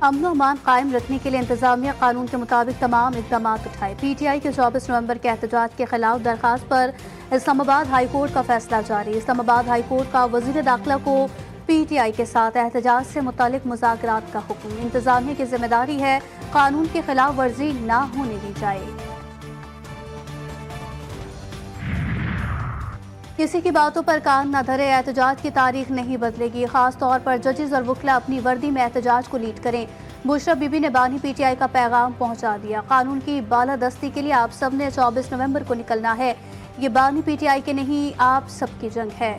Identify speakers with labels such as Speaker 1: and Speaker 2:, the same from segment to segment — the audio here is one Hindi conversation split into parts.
Speaker 1: अमन अमान कायम रखने के लिए इंतजामिया कानून के मुताबिक तमाम इकदाम उठाए। PTI के 24 नवंबर के एहतजाज के खिलाफ दरखास्त पर इस्लामाबाद हाई कोर्ट का फैसला जारी। इस्लामाबाद हाई कोर्ट का वजीर दाखिला को PTI के साथ एहतजाज से मुतालिक मुज़ाकरात का हुक्म। इंतजामिया की जिम्मेदारी है कानून की खिलाफ वर्जी न होने दी जाए। किसी की बातों पर कान न धरे, एहतजाज की तारीख नहीं बदलेगी। खास तौर पर जजेस और वकला अपनी वर्दी में एहतजाज को लीड करें। बुशरा बीबी ने बानी PTI का पैगाम पहुंचा दिया। कानून की बालादस्ती के लिए आप सब ने 24 नवंबर को निकलना है। ये बानी PTI के नहीं, आप सबकी जंग है।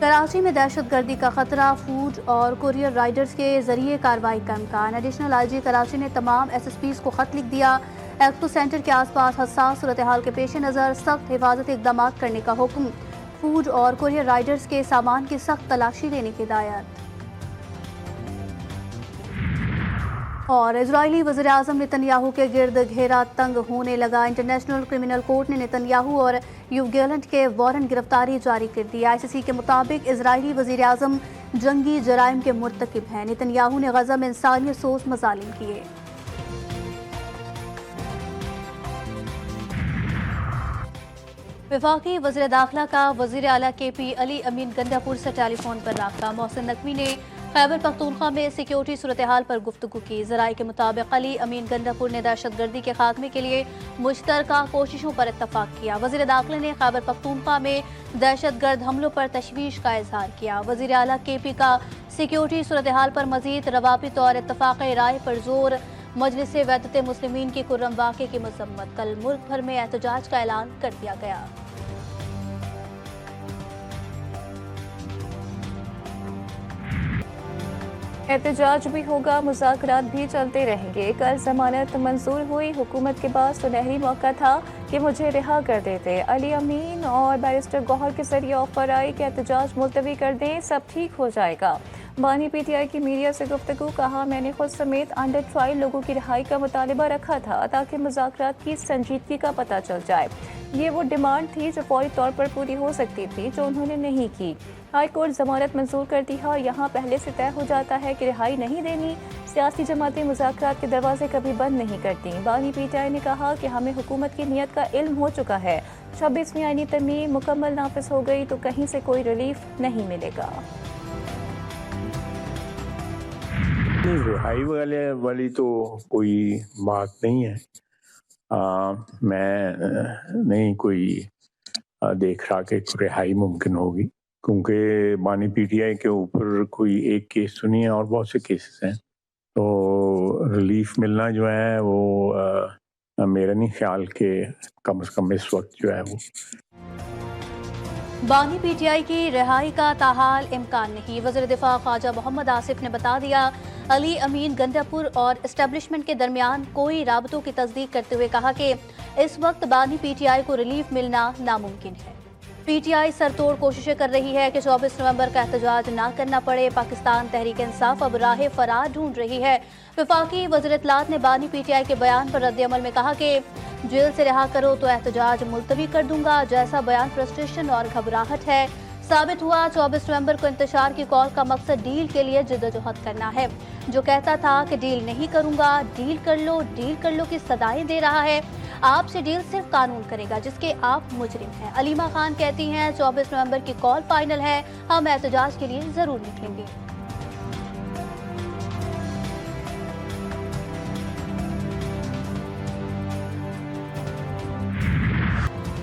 Speaker 1: कराची में दहशतगर्दी का खतरा, फूड और कुरियर राइडर्स के जरिए कार्रवाई का इम्कान। एडिशनल IG कराची ने तमाम SSPs को खत लिख दिया। एक्सपो सेंटर के आसपास हसास सूरत हाल के पेश नज़र सख्त हिफाजती इकदाम करने का हुक्म। फूड और कुरियर राइडर्स के सामान की सख्त तलाशी लेने की हिदायत। और इजरायली वज़ीर-ए-आज़म नेतन्याहू के गिर्द घेरा तंग होने लगा। इंटरनेशनल क्रिमिनल कोर्ट ने नेतन्याहू और यूव गैलेंट के वारंट गिरफ्तारी जारी कर दी। ICC के मुताबिक इजरायली वज़ीर-ए-आज़म जंगी जराइम के मुर्तकिब हैं। नेतन्याहू ने गज़ा में इंसानियत सोस मज़ालिम किए। वफाकी वज़ीर दाखिला का वज़ीर आला KP अली अमीन गंडापुर से टेलीफोन पर रब्ता। मोहसिन नकवी ने खैबर पख्तूनख्वा में सिक्योरिटी सूरत हाल पर गुफ्तगू की। ज़राए के मुताबिक अली अमीन गंडापुर ने दहशतगर्दी के खात्मे के लिए मुश्तरका कोशिशों पर इत्तफाक किया। वज़ीर दाखिला ने खैबर पख्तूनख्वा में दहशतगर्द हमलों पर तशवीश का इजहार किया। वज़ीर आला KP का सिक्योरिटी सूरत हाल पर मजीद रवाबित और इत्तफाक राय पर जोर। मजलिस वहदत मुस्लिमीन की कुर्रम वाक़े की मजम्मत। कल मुल्क भर में एहतजाज का ऐलान कर दिया गया।
Speaker 2: एहतजाज भी होगा, मुज़ाकरात भी चलते रहेंगे। कल जमानत मंजूर हुई। हुकूमत के पास सुनहरी मौका था कि मुझे रिहा कर देते। अली अमीन और बैरिस्टर गौहर के जरिए ऑफर आई कि एहतजाज मुलतवी कर दें, सब ठीक हो जाएगा। बानी PTI की मीडिया से गुफ्तगू, कहा मैंने खुद समेत अंडर ट्रायल लोगों की रिहाई का मुतालिबा रखा था ताकि मुज़ाकरात की संजीदगी का पता चल जाए। ये वो डिमांड थी जो फौरी तौर पर पूरी हो सकती थी, जो उन्होंने नहीं की। हाई कोर्ट जमानत मंजूर करती है और यहाँ पहले से तय हो जाता है कि रिहाई नहीं देनी। सियासी जमातें मुज़ाकरात के दरवाजे कभी बंद नहीं करती। बानी PTI ने कहा कि हमें हुकूमत की नीयत का इल्म हो चुका है। 26वीं आईनी तरमीम मुकम्मल नाफिज हो गई तो कहीं से कोई रिलीफ नहीं मिलेगा।
Speaker 3: रिहाई वाली तो कोई बात नहीं है। मैं नहीं कोई देख रहा कि रिहाई मुमकिन होगी, क्योंकि बानी PTI के ऊपर कोई एक केस तो नहीं है और बहुत से केसेस हैं। तो रिलीफ मिलना जो है वो मेरा नहीं ख्याल कि कम से कम इस वक्त जो है वो।
Speaker 1: बानी PTI की रिहाई का ताहाल इम्कान नहीं। वज़ीर दिफा ख्वाजा मोहम्मद आसिफ ने बता दिया। अली अमीन गंडापुर और एस्टेब्लिशमेंट के दरमियान कोई राबतों की तस्दीक करते हुए कहा कि इस वक्त बानी PTI को रिलीफ मिलना नामुमकिन है। PTI सरतोड़ कोशिशें कर रही है कि 24 नवंबर का एहतजाज ना करना पड़े। पाकिस्तान तहरीक इंसाफ अब राह फरार ढूंढ रही है। वफाकी वज़ीर इत्तलात ने बानी PTI के बयान पर रद्द-ए-अमल में कहा कि जेल से रिहा करो तो एहतजाज मुलतवी कर दूंगा। जैसा बयान फ्रस्ट्रेशन और घबराहट है। साबित हुआ 24 नवंबर को इंतशार की कॉल का मकसद डील के लिए जिद्दोजहद करना है। जो कहता था कि डील नहीं करूंगा, डील कर लो की सदाएं दे रहा है। आपसे डील सिर्फ कानून करेगा जिसके आप मुजरिम हैं। अलीमा खान कहती हैं 24 नवंबर की कॉल फाइनल है, हम एहतजाज के लिए जरूर निकलेंगे।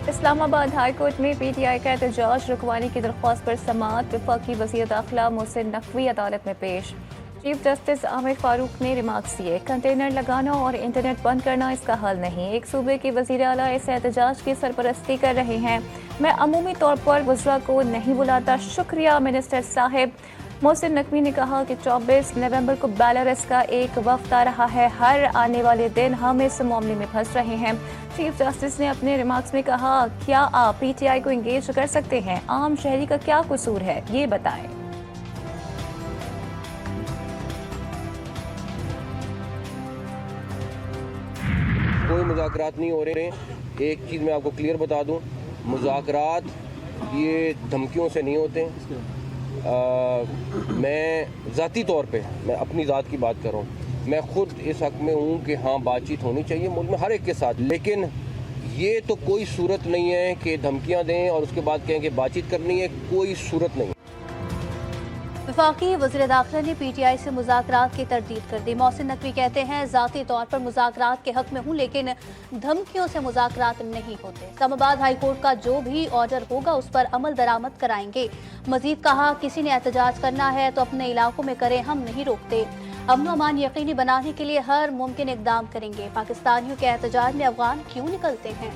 Speaker 2: इस्लामाबाद हाई कोर्ट में PTI का एहतजाज रुकवाने की दरख्वास्त पर समाअत। वफाकी वज़ीर दाखिला मोहसिन नकवी अदालत में पेश। चीफ जस्टिस आमिर फारूक ने रिमार्क्स दिए, कंटेनर लगाना और इंटरनेट बंद करना इसका हल नहीं। एक सूबे के वज़ीर आला इस एहतजाज की सरपरस्ती कर रहे हैं। मैं अमूमी तौर पर वज़रा को नहीं बुलाता। शुक्रिया मिनिस्टर साहिब। मोहसिन नकवी ने कहा कि 24 नवंबर को बेलारूस का एक वफ्द आ रहा है। हर आने वाले दिन हम इस मामले में फंस रहे हैं। चीफ जस्टिस ने अपने रिमार्क्स में कहा, क्या आप PTI को इंगेज कर सकते हैं? आम शहरी का क्या कसूर है, ये बताएं।
Speaker 4: कोई मुज़ाकरात नहीं हो रहे। एक चीज़ मैं आपको क्लियर बता दूं, मुज़ाकरात ये धमकियों से नहीं होते। मैं ज़ाती तौर पे, मैं अपनी ज़ात की बात कर रहा हूँ, मैं ख़ुद इस हक़ में हूँ कि हाँ बातचीत होनी चाहिए मुल्क में हर एक के साथ, लेकिन ये तो कोई सूरत नहीं है कि धमकियाँ दें और उसके बाद कहें कि बातचीत करनी है, कोई सूरत नहीं।
Speaker 1: वफाकी वज़ीर दाखिला ने PTI से मुज़ाकरात की तरदीद कर दी। मोहसिन नकवी कहते हैं ज़ाती तौर पर मुज़ाकरात के हक़ में हूँ, लेकिन धमकियों से मुज़ाकरात नहीं होते। इस्लामाबाद हाई कोर्ट का जो भी ऑर्डर होगा उस पर अमल दरामद कराएंगे। मजीद कहा, किसी ने एहतजाज करना है तो अपने इलाकों में करे, हम नहीं रोकते। अमन अमान यकीनी बनाने के लिए हर मुमकिन इक़दाम करेंगे। पाकिस्तानियों के एहतजाज में अफगान क्यों निकलते हैं?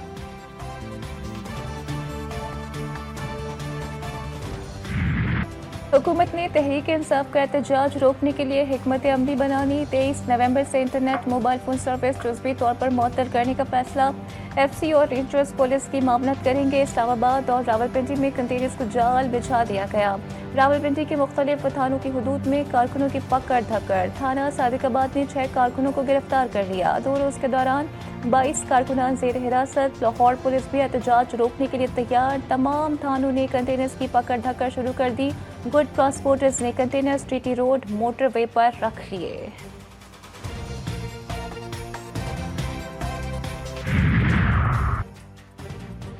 Speaker 2: हुकूमत ने तहरीक इंसाफ का एहतजाज रोकने के लिए हिकमत अमली बनानी। 23 नवंबर से इंटरनेट मोबाइल फ़ोन सर्विस जुज़वी तौर पर मुअत्तल करने का फैसला। FC और रेंजर्स पुलिस की मामलत करेंगे। इस्लामाबाद और रावलपिंडी में कंटेनर्स को जाल बिछा दिया गया। रावलपिंडी के मुख्तलिफ थानों की हुदूद में कारकुनों की पकड़ धकड़। थाना सादिकाबाद ने 6 कारकुनों को गिरफ्तार कर लिया। 2 रोज़ के दौरान 22 कारकुनान ज़ेर हिरासत। लाहौर पुलिस भी एहतजाज रोकने के लिए तैयार। तमाम थानों ने कंटेनर्स की पकड़ धकड़ शुरू कर दी। गुड ट्रांसपोर्टर्स ने कंटेनर्स TT रोड मोटरवे पर रख लिए।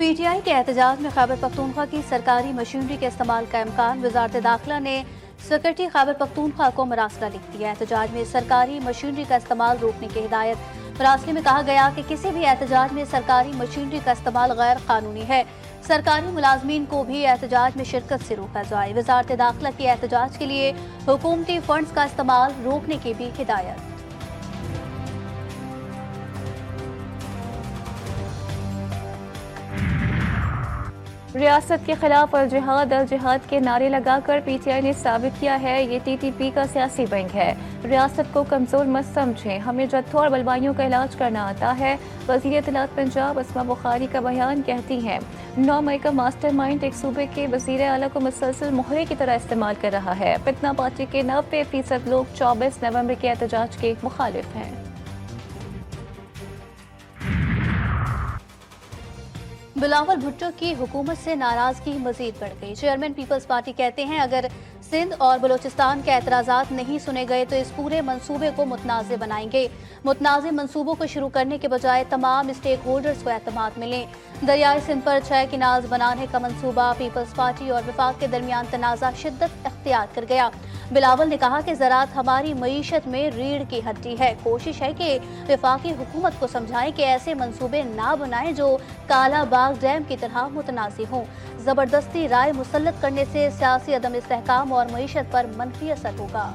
Speaker 1: PTI के एहतजाज में खैबर पख्तूनख्वा की सरकारी मशीनरी के इस्तेमाल का इम्कान। वजारत दाखिला ने सेक्रेटरी खैबर पख्तूनख्वा को मरासला लिख दिया। एहतजाज में सरकारी मशीनरी का इस्तेमाल रोकने की हिदायत। मरासले में कहा गया कि किसी भी एहतजाज में सरकारी मशीनरी का इस्तेमाल गैर कानूनी है। सरकारी मुलाजमीन को भी एहतजाज में शिरकत से रोका जाए। वजारत दाखिला की एहतजाज के लिए हुकूमती फंड्स का इस्तेमाल रोकने की भी हिदायत।
Speaker 2: रियासत के खिलाफ अल जिहाद के नारे लगाकर PTI ने साबित किया है ये TTP का सियासी बैंक है। रियासत को कमजोर मत समझें, हमें जत्थों और बलवाइयों का इलाज करना आता है। वज़ीर इत्तलात पंजाब अस्मा बुखारी का बयान कहती हैं 9 मई का मास्टरमाइंड एक सूबे के वज़ीर आला को मुसलसल मोहरे की तरह इस्तेमाल कर रहा है। फितना पार्टी के 90% लोग 24 नवंबर के एहतजाज के मुखालिफ हैं।
Speaker 1: बिलावल भुट्टो की हुकूमत से नाराजगी मजीद बढ़ गई। चेयरमैन पीपल्स पार्टी कहते हैं अगर सिंध और बलोचिस्तान के एतराज़ात नहीं सुने गए तो इस पूरे मंसूबे को मुतनाज़ बनाएंगे। मुतनाज़ मंसूबों को शुरू करने के बजाय तमाम स्टेक होल्डर्स को एतमाद मिले। दरियाई सिंध पर 6 किनाज बनाने का मंसूबा पीपल्स पार्टी और वफाक के दरमियान तनाज़ा शिद्दत अख्तियार कर गया। बिलावल ने कहा कि ज़राअत हमारी मईशत में रीढ़ की हड्डी है। कोशिश है कि वफाकी हुकूमत को समझाएं कि ऐसे मंसूबे ना बनाएं जो काला बाग डैम की तरह मुतनाज़ी हों। ज़बरदस्ती राय मुसल्लत करने से सियासी अदम इस्तेहकाम और मईशत पर मनफी असर होगा।